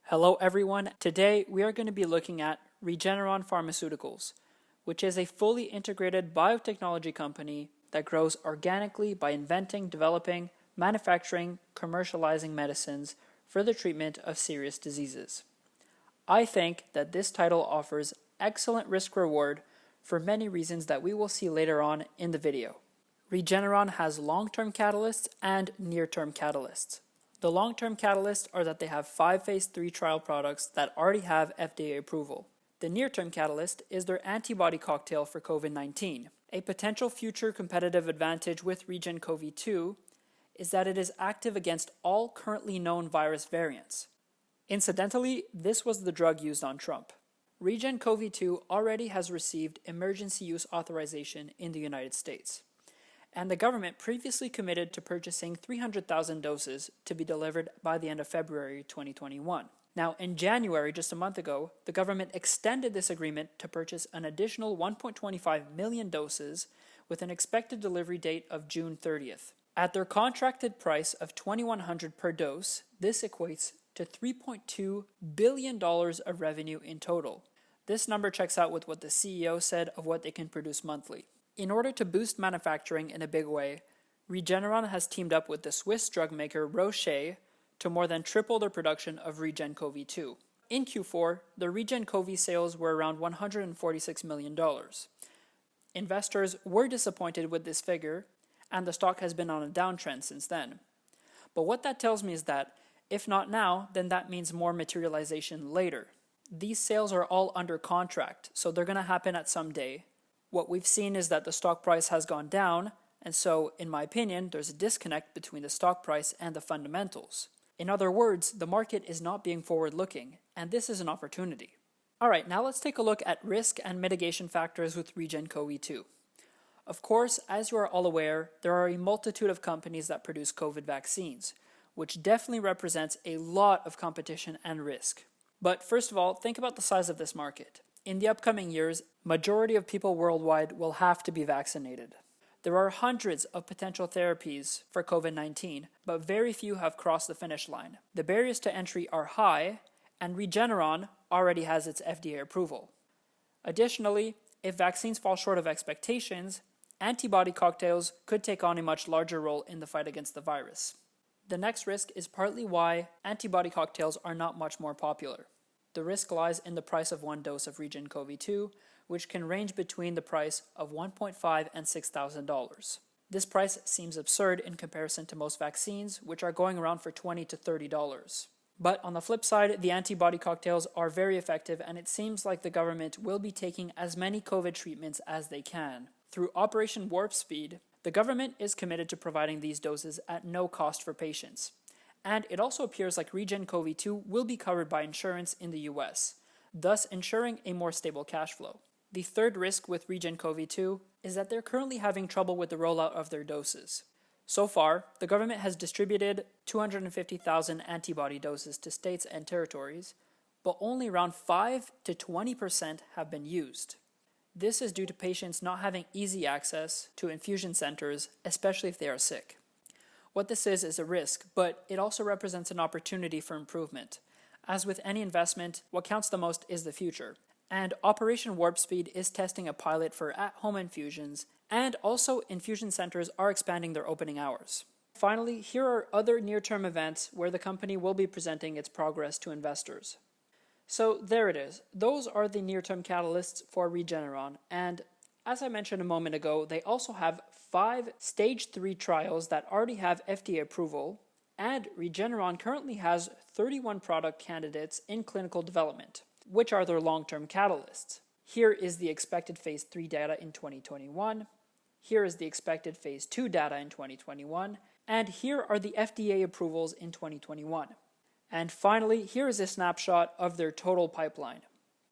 Hello everyone, today we are going to be looking at Regeneron Pharmaceuticals, which is a fully integrated biotechnology company that grows organically by inventing, developing, manufacturing, commercializing medicines for the treatment of serious diseases. I think that this title offers excellent risk-reward for many reasons that we will see later on in the video. Regeneron has long-term catalysts and near-term catalysts. The long-term catalysts are that they have 5 phase 3 trial products that already have FDA approval. The near-term catalyst is their antibody cocktail for COVID-19. A potential future competitive advantage with REGN COV2 is that it is active against all currently known virus variants. Incidentally, this was the drug used on Trump. REGN COV2 already has received emergency use authorization in the United States, and the government previously committed to purchasing 300,000 doses to be delivered by the end of February 2021. Now, in January, just a month ago, the government extended this agreement to purchase an additional 1.25 million doses with an expected delivery date of June 30th. At their contracted price of $2,100 per dose, this equates to $3.2 billion of revenue in total. This number checks out with what the CEO said of what they can produce monthly. In order to boost manufacturing in a big way, Regeneron has teamed up with the Swiss drug maker Roche to more than triple their production of REGN COV2. In Q4, the REGN COV sales were around $146 million. Investors were disappointed with this figure, and the stock has been on a downtrend since then. But what that tells me is that, if not now, then that means more materialization later. These sales are all under contract, so they're going to happen at some day. What we've seen is that the stock price has gone down, and so, in my opinion, there's a disconnect between the stock price and the fundamentals. In other words, the market is not being forward-looking, and this is an opportunity. Alright, now let's take a look at risk and mitigation factors with REGN COV2. Of course, as you are all aware, there are a multitude of companies that produce COVID vaccines, which definitely represents a lot of competition and risk. But first of all, think about the size of this market. In the upcoming years, majority of people worldwide will have to be vaccinated. There are hundreds of potential therapies for COVID-19, but very few have crossed the finish line. The barriers to entry are high, and Regeneron already has its FDA approval. Additionally, if vaccines fall short of expectations, antibody cocktails could take on a much larger role in the fight against the virus. The next risk is partly why antibody cocktails are not much more popular. The risk lies in the price of one dose of REGN COV2, which can range between the price of $1.5 and $6,000. This price seems absurd in comparison to most vaccines, which are going around for $20 to $30. But on the flip side, the antibody cocktails are very effective, and it seems like the government will be taking as many COVID treatments as they can. Through Operation Warp Speed, the government is committed to providing these doses at no cost for patients. And it also appears like REGN COV2 will be covered by insurance in the US, thus ensuring a more stable cash flow. The third risk with REGN COV2 is that they're currently having trouble with the rollout of their doses. So far, the government has distributed 250,000 antibody doses to states and territories, but only around 5 to 20% have been used. This is due to patients not having easy access to infusion centers, especially if they are sick. What this is a risk, but it also represents an opportunity for improvement. As with any investment, what counts the most is the future. And Operation Warp Speed is testing a pilot for at-home infusions, and also infusion centers are expanding their opening hours. Finally, here are other near-term events where the company will be presenting its progress to investors. So there it is. Those are the near-term catalysts for Regeneron, and as I mentioned a moment ago, they also have 5 stage 3 trials that already have FDA approval, and Regeneron currently has 31 product candidates in clinical development, which are their long-term catalysts. Here is the expected phase 3 data in 2021, here is the expected phase 2 data in 2021, and here are the FDA approvals in 2021. And finally, here is a snapshot of their total pipeline.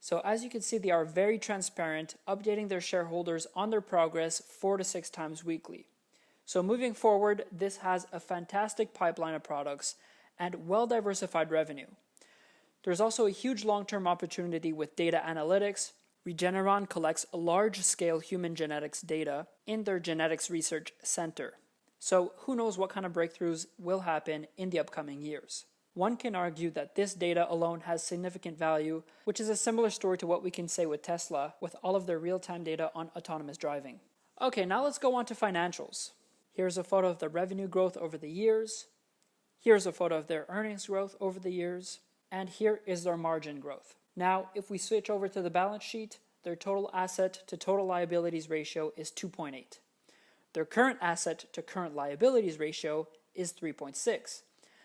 So as you can see, they are very transparent, updating their shareholders on their progress 4 to 6 times weekly. So moving forward, this has a fantastic pipeline of products and well-diversified revenue. There's also a huge long-term opportunity with data analytics. Regeneron collects large-scale human genetics data in their genetics research center. So who knows what kind of breakthroughs will happen in the upcoming years. One can argue that this data alone has significant value, which is a similar story to what we can say with Tesla, with all of their real-time data on autonomous driving. Okay, now let's go on to financials. Here's a photo of the revenue growth over the years. Here's a photo of their earnings growth over the years. And here is their margin growth. Now, if we switch over to the balance sheet, their total asset to total liabilities ratio is 2.8. Their current asset to current liabilities ratio is 3.6.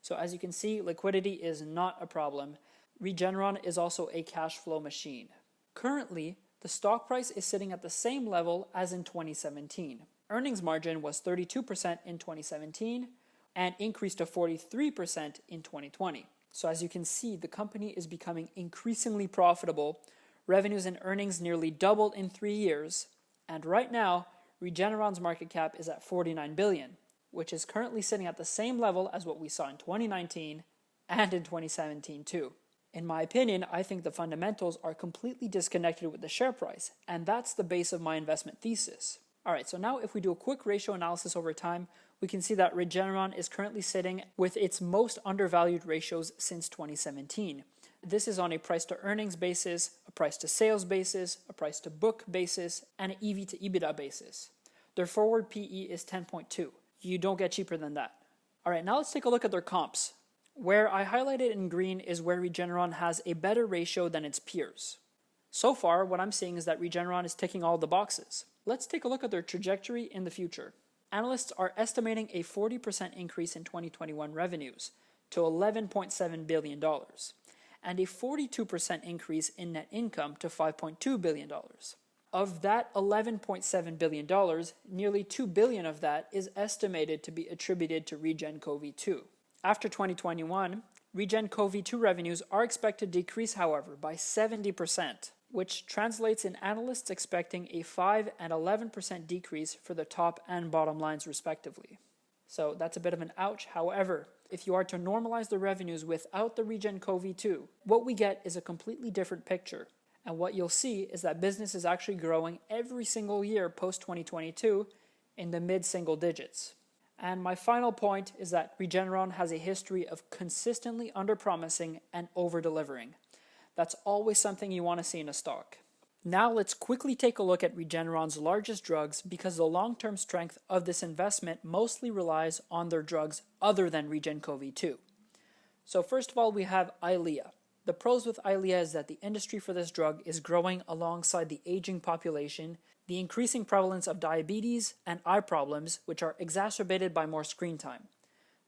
So as you can see, liquidity is not a problem. Regeneron is also a cash flow machine. Currently, the stock price is sitting at the same level as in 2017. Earnings margin was 32% in 2017 and increased to 43% in 2020. So as you can see, the company is becoming increasingly profitable. Revenues and earnings nearly doubled in 3 years. And right now, Regeneron's market cap is at $49 billion, which is currently sitting at the same level as what we saw in 2019 and in 2017 too. In my opinion, I think the fundamentals are completely disconnected with the share price, and that's the base of my investment thesis. Alright, so now if we do a quick ratio analysis over time, we can see that Regeneron is currently sitting with its most undervalued ratios since 2017. This is on a price to earnings basis, a price to sales basis, a price to book basis, and an EV to EBITDA basis. Their forward PE is 10.2. You don't get cheaper than that. Alright, now let's take a look at their comps. Where I highlighted in green is where Regeneron has a better ratio than its peers. So far, what I'm seeing is that Regeneron is ticking all the boxes. Let's take a look at their trajectory in the future. Analysts are estimating a 40% increase in 2021 revenues to $11.7 billion and a 42% increase in net income to $5.2 billion. Of that $11.7 billion, nearly $2 billion of that is estimated to be attributed to REGN COV2. After 2021, REGN COV2 revenues are expected to decrease, however, by 70%, which translates in analysts expecting a 5 and 11% decrease for the top and bottom lines respectively. So that's a bit of an ouch. However, if you are to normalize the revenues without the REGN COV2, what we get is a completely different picture. And what you'll see is that business is actually growing every single year post-2022 in the mid-single digits. And my final point is that Regeneron has a history of consistently under-promising and over-delivering. That's always something you want to see in a stock. Now let's quickly take a look at Regeneron's largest drugs because the long-term strength of this investment mostly relies on their drugs other than REGN COV2. So first of all, we have EYLEA. The pros with EYLEA is that the industry for this drug is growing alongside the aging population, the increasing prevalence of diabetes and eye problems, which are exacerbated by more screen time.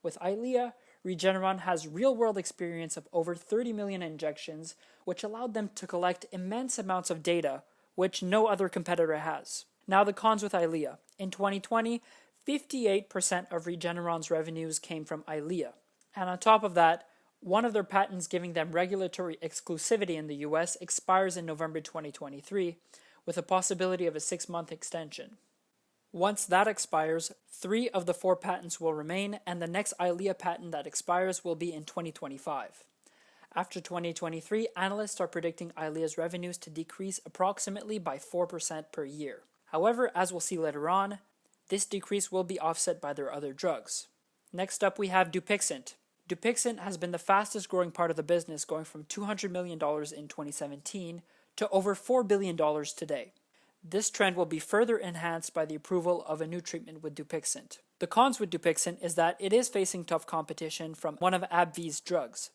With EYLEA, Regeneron has real-world experience of over 30 million injections, which allowed them to collect immense amounts of data, which no other competitor has. Now the cons with EYLEA. In 2020, 58% of Regeneron's revenues came from EYLEA. And on top of that, one of their patents giving them regulatory exclusivity in the US expires in November 2023, with a possibility of a 6-month extension. Once that expires, 3 of the 4 patents will remain, and the next EYLEA patent that expires will be in 2025. After 2023, analysts are predicting EYLEA's revenues to decrease approximately by 4% per year. However, as we'll see later on, this decrease will be offset by their other drugs. Next up, we have Dupixent. Dupixent has been the fastest growing part of the business, going from $200 million in 2017 to over $4 billion today. This trend will be further enhanced by the approval of a new treatment with Dupixent. The cons with Dupixent is that it is facing tough competition from one of AbbVie's drugs.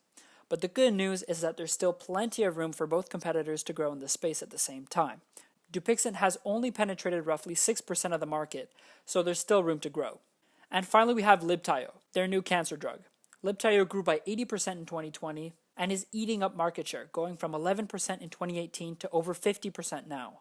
But the good news is that there's still plenty of room for both competitors to grow in the space at the same time. Dupixent has only penetrated roughly 6% of the market, so there's still room to grow. And finally we have Libtayo, their new cancer drug. Libtayo grew by 80% in 2020 and is eating up market share, going from 11% in 2018 to over 50% now.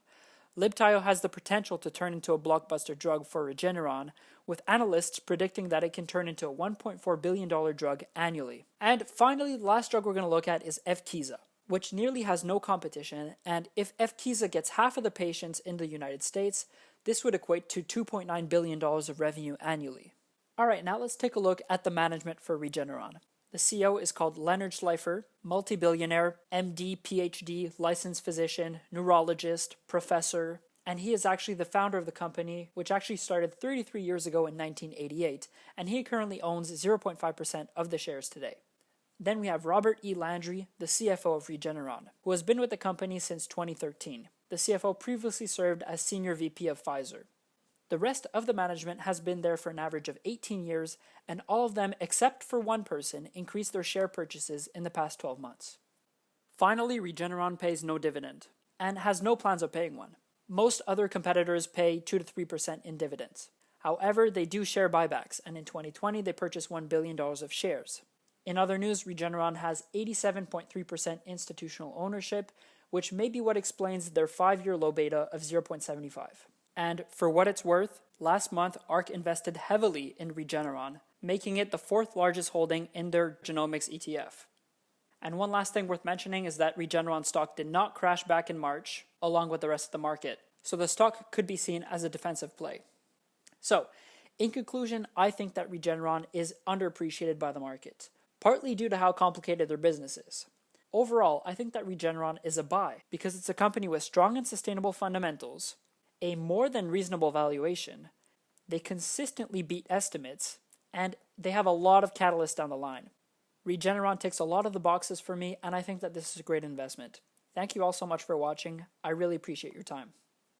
Libtayo has the potential to turn into a blockbuster drug for Regeneron, with analysts predicting that it can turn into a $1.4 billion drug annually. And finally, the last drug we're going to look at is Evkeeza, which nearly has no competition, and if Evkeeza gets half of the patients in the United States, this would equate to $2.9 billion of revenue annually. Alright, now let's take a look at the management for Regeneron. The CEO is called Leonard Schleifer, multi-billionaire, MD, PhD, licensed physician, neurologist, professor, and he is actually the founder of the company, which actually started 33 years ago in 1988, and he currently owns 0.5% of the shares today. Then we have Robert E. Landry, the CFO of Regeneron, who has been with the company since 2013. The CFO previously served as Senior VP of Pfizer. The rest of the management has been there for an average of 18 years, and all of them, except for one person, increased their share purchases in the past 12 months. Finally, Regeneron pays no dividend, and has no plans of paying one. Most other competitors pay 2 to 3% in dividends. However, they do share buybacks, and in 2020 they purchased $1 billion of shares. In other news, Regeneron has 87.3% institutional ownership, which may be what explains their 5-year low beta of 0.75. And for what it's worth, last month ARK invested heavily in Regeneron, making it the 4th largest holding in their genomics ETF. And one last thing worth mentioning is that Regeneron stock did not crash back in March, along with the rest of the market, so the stock could be seen as a defensive play. So, in conclusion, I think that Regeneron is underappreciated by the market, partly due to how complicated their business is. Overall, I think that Regeneron is a buy because it's a company with strong and sustainable fundamentals, a more than reasonable valuation, they consistently beat estimates, and they have a lot of catalysts down the line. Regeneron ticks a lot of the boxes for me, and I think that this is a great investment. Thank you all so much for watching. I really appreciate your time.